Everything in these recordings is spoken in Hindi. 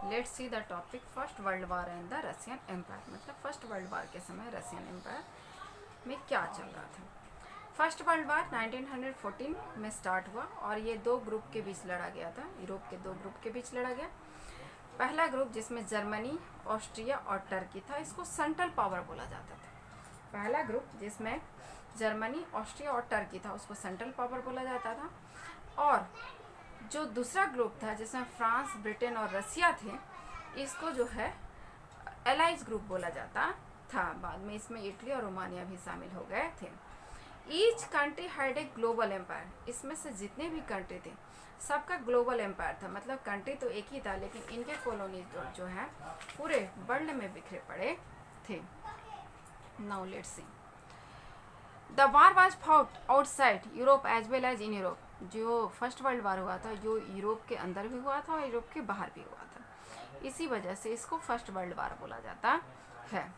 Let's see the topic first world war and the Russian empire. मतलब फर्स्ट वर्ल्ड वार के समय रशियन एम्पायर में क्या चल रहा था। फर्स्ट वर्ल्ड वार 1914 में स्टार्ट हुआ और ये दो ग्रुप के बीच लड़ा गया था। यूरोप के दो ग्रुप के बीच लड़ा गया। पहला ग्रुप जिसमें जर्मनी, ऑस्ट्रिया और टर्की था, इसको सेंट्रल पावर बोला जाता था। पहला ग्रुप जिसमें जर्मनी, ऑस्ट्रिया और टर्की था, उसको सेंट्रल पावर बोला जाता था। और जो दूसरा ग्रुप था जिसमें फ्रांस, ब्रिटेन और रसिया थे, इसको जो है एलाइज ग्रुप बोला जाता था। बाद में इसमें इटली और रोमानिया भी शामिल हो गए थे। Each country had a global empire. इसमें से जितने भी कंट्री थे सबका ग्लोबल एम्पायर था। मतलब कंट्री तो एक ही था, लेकिन इनके कॉलोनी जो है पूरे वर्ल्ड में बिखरे पड़े थे। Now let's see the war was fought outside Europe as well as in Europe. जो फर्स्ट वर्ल्ड वार हुआ था, जो यूरोप के अंदर भी हुआ था और यूरोप के बाहर भी हुआ था। इसी वजह से इसको फर्स्ट वर्ल्ड वार बोला जाता है।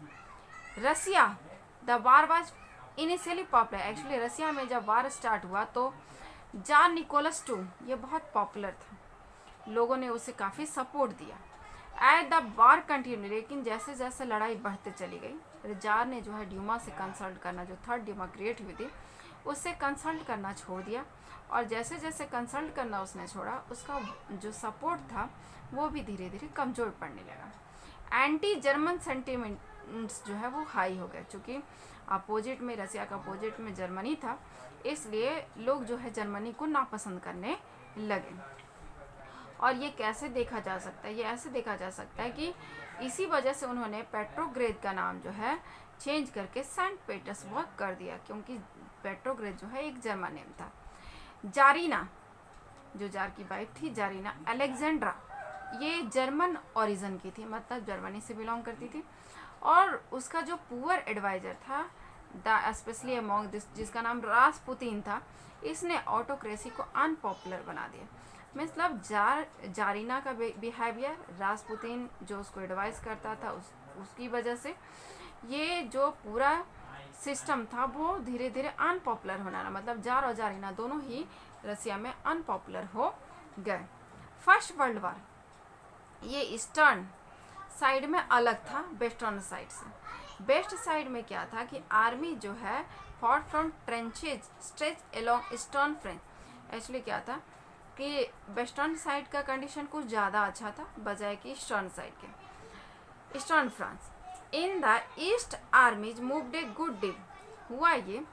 Russia, the war was initially popular. Actually Russia में जब वार स्टार्ट हुआ तो जार निकोलस टू ये बहुत पॉपुलर था, लोगों ने उसे काफ़ी सपोर्ट दिया। एज द वार कंटिन्यू, लेकिन जैसे जैसे लड़ाई बढ़ते चली गई, जार ने जो है ड्यूमा से कंसल्ट करना, जो थर्ड ड्यूमा क्रिएट हुई थी, उससे कंसल्ट करना छोड़ दिया। और जैसे जैसे कंसल्ट करना उसने छोड़ा, उसका जो सपोर्ट था वो भी धीरे धीरे कमज़ोर पड़ने लगा। एंटी जर्मन सेंटिमेंट्स जो है वो हाई हो गए। चूँकि अपोजिट में, रसिया का अपोजिट में जर्मनी था, इसलिए लोग जो है जर्मनी को नापसंद करने लगे। और ये कैसे देखा जा सकता है? ये ऐसे देखा जा सकता है कि इसी वजह से उन्होंने पेट्रोग्रेड का नाम जो है चेंज करके सेंट पीटर्सबर्ग कर दिया, क्योंकि पेट्रोग्रेड जो है एक जर्मन नेम था। जारीना, जो जार की वाइफ थी जारीना अलेक्जेंड्रा, ये जर्मन ओरिजिन की थी, मतलब जर्मनी से बिलोंग करती थी। और उसका जो पुअर एडवाइजर था, द स्पेशली अमॉन्ग दिस, जिसका नाम रासपुतीन था, इसने ऑटोक्रेसी को अनपॉपुलर बना दिया। मतलब जारीना का बिहेवियर, रासपुतीन जो उसको एडवाइस करता था, उसकी वजह से ये जो पूरा सिस्टम था वो धीरे धीरे अनपॉपुलर होना ना, मतलब जार और जारीना दोनों ही रसिया में अनपॉपुलर हो गए। फर्स्ट वर्ल्ड वार ये ईस्टर्न साइड में अलग था वेस्टर्न साइड से। वेस्ट साइड में क्या था कि आर्मी जो है fought from tranches stretch along eastern front. Actually क्या था कि वेस्टर्न साइड का कंडीशन कुछ ज़्यादा अच्छा था बजाय कि ईस्टर्न साइड के। Eastern France in the east आर्मीज moved a good deal. हुआ ये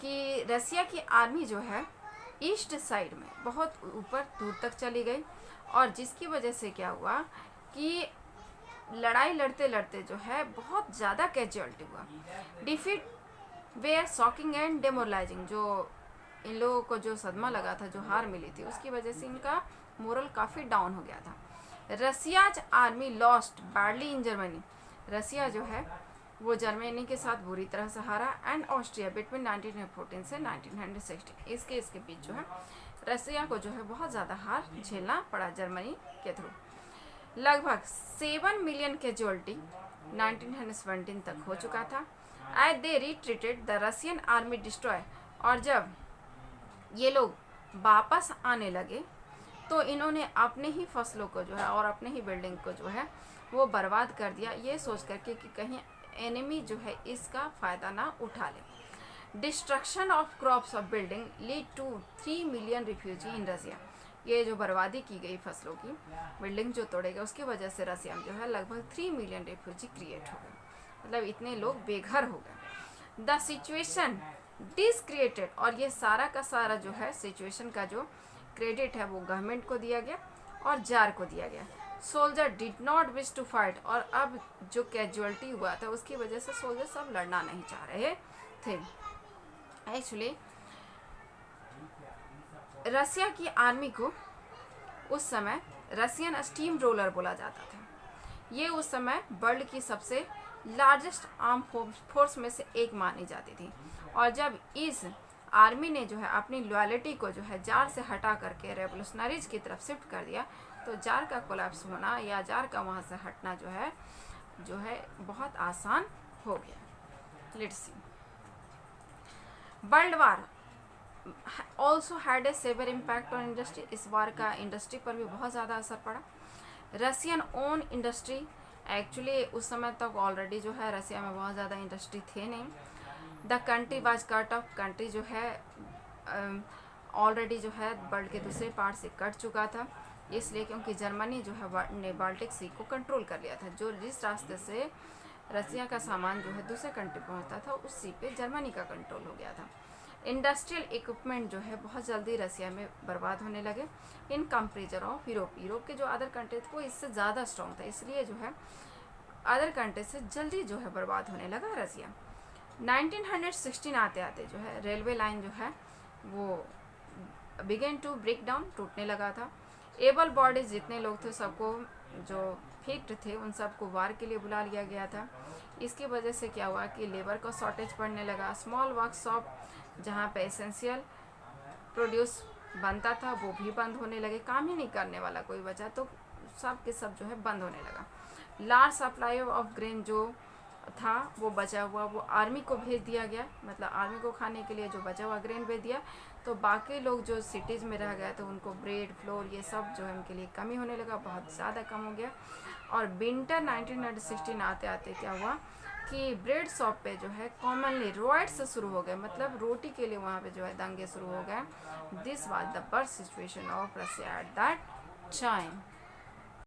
कि रसिया की आर्मी जो है ईस्ट साइड में बहुत ऊपर दूर तक चली गई, और जिसकी वजह से क्या हुआ कि लड़ाई लड़ते लड़ते जो है बहुत ज़्यादा कैजुअलिटी हुआ। Defeat were shocking and demoralizing. जो इन लोगों को जो सदमा लगा था, जो हार मिली थी, उसकी वजह से इनका मोरल काफ़ी डाउन हो गया था। Russia's army lost badly in Germany. Russia जो है वो जर्मनी के साथ बुरी तरह से हारा। एंड ऑस्ट्रिया बिटवीन 1914 से 1960, इसके बीच जो है रसिया को जो है बहुत ज़्यादा हार झेलना पड़ा जर्मनी के थ्रू। लगभग 7 मिलियन कैजुअलिटी 1917 तक हो चुका था। As they retreated the Russian army destroy. और जब ये लोग वापस आने लगे तो इन्होंने अपने ही फसलों को जो है और अपने ही बिल्डिंग को जो है वो बर्बाद कर दिया, ये सोच करके कि कहीं एनिमी जो है इसका फ़ायदा ना उठा ले। Destruction of crops of building lead to 3 million refugee in Russia. ये जो बर्बादी की गई फसलों की, बिल्डिंग जो तोड़े गए, उसकी वजह से रसिया में जो है लगभग 3 मिलियन रिफ्यूजी क्रिएट हो गए। मतलब इतने लोग बेघर हो गए। The situation discreated. और ये सारा का सारा जो है सिचुएशन का जो क्रेडिट है वो गवर्नमेंट को दिया गया और जार को दिया गया। Soldier did not wish to fight. और अब जो कैजुअलिटी हुआ था उसकी वजह से सोल्जर सब लड़ना नहीं चाह रहे थे। एक्चुअली रसिया की आर्मी को उस समय रसियन स्टीम रोलर बोला जाता था। ये उस समय वर्ल्ड की सबसे लार्जेस्ट आर्म फोर्स में से एक मानी जाती थी। और जब इस आर्मी ने जो है अपनी लॉयल्टी को जो है जार से हटा करके रेवोल्यूशनरीज की तरफ शिफ्ट कर दिया, तो जार का कोलैप्स होना या जार का वहाँ से हटना जो है बहुत आसान हो गया। Let's see world war also had a severe impact on industry. इस वार का इंडस्ट्री पर भी बहुत ज़्यादा असर पड़ा। रसियन ओन इंडस्ट्री, एक्चुअली उस समय तक ऑलरेडी जो है रसिया में बहुत ज़्यादा इंडस्ट्री थे नहीं। The country was cut off, country जो है ऑलरेडी जो है वर्ल्ड के दूसरे पार्ट से कट चुका था, इसलिए क्योंकि जर्मनी जो है ने बाल्टिक सी को कंट्रोल कर लिया था। जो जिस रास्ते से रसिया का सामान जो है दूसरे कंट्री पहुंचता था उस सी पे जर्मनी का कंट्रोल हो गया था। इंडस्ट्रियल इक्विपमेंट जो है बहुत जल्दी रसिया में बर्बाद होने लगे in comparison of Europe. Europe के जो अदर कंट्री थे वो इससे ज़्यादा स्ट्रॉन्ग था, इसलिए जो है अदर कंट्री से जल्दी जो है बर्बाद होने लगा रसिया। 1916 आते आते जो है रेलवे लाइन जो है वो बिगेन टू ब्रेक डाउन, टूटने लगा था। एबल बॉडीज जितने लोग थे सबको जो फिट थे उन सबको वार के लिए बुला लिया गया था। इसकी वजह से क्या हुआ कि लेबर का शॉर्टेज पड़ने लगा। स्मॉल वर्कशॉप जहाँ पे एसेंशियल प्रोड्यूस बनता था वो भी बंद होने लगे, काम ही नहीं करने वाला कोई बचा, तो सब के सब जो है बंद होने लगा। लार्ज सप्लाई ऑफ ग्रेन जो था वो बचा हुआ वो आर्मी को भेज दिया गया, मतलब आर्मी को खाने के लिए जो बचा हुआ ग्रेन भेज दिया, तो बाकी लोग जो सिटीज़ में रह गए तो उनको ब्रेड फ्लोर ये सब जो है उनके लिए कमी होने लगा, बहुत ज़्यादा कम हो गया। और विंटर 1916 आते आते क्या हुआ कि ब्रेड शॉप पे जो है कॉमनली रॉयट्स शुरू हो गए, मतलब रोटी के लिए वहाँ पे जो है दंगे शुरू हो गए। This was the worst situation of Russia at that time.